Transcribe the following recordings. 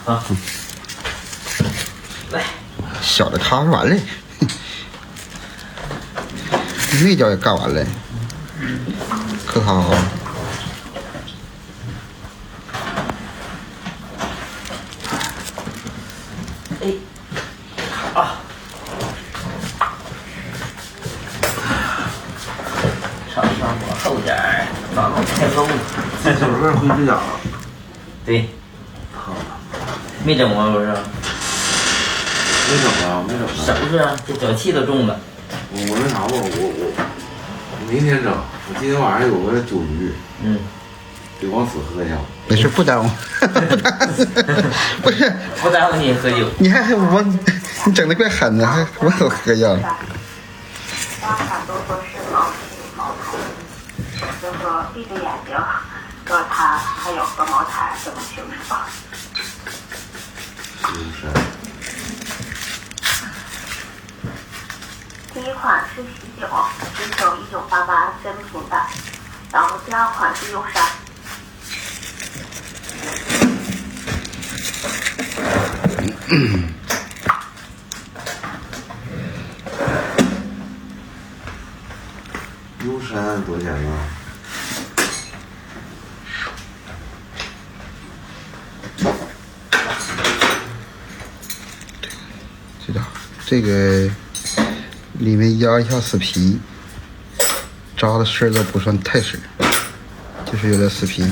啊。来，小的咖完了，那脚也干完了，可好？哎，啊，上往后点儿，早上太馊了。小时候回指甲了。对。好。没整吗？不是。没整啊，没整啊。啥不是啊？这脚气都重了。我那啥吧，我明天整。我今天晚上有个酒局。得往死喝一下。没事，不耽误。不是。不耽误你喝酒。你还我，你整的怪狠的，还我有喝药。家长都说是茅台，就说闭着眼睛，说他还有个茅台这么清楚。第一款是喜酒，喜酒1988真品版，然后第二款是幽山。幽山多少钱呢？这个里面压一下死皮，扎的丝都不算太实，就是有点死皮。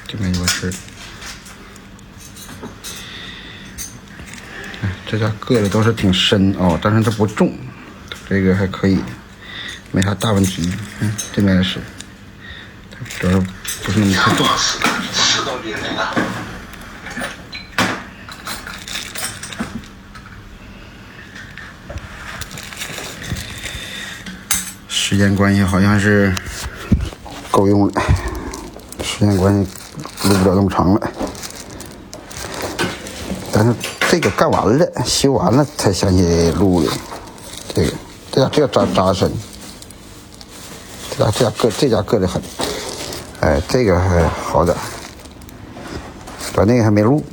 这边有个丝，这家硌的都是挺深哦，但是它不重，这个还可以，没啥大问题。这边也是。主要不是那么太重。时间关系好像是够用了，时间关系录不了那么长了。但是这个干完了，修完了才想起录的。这个扎深，这家硌得很。哎，这个还好点，把那个还没录。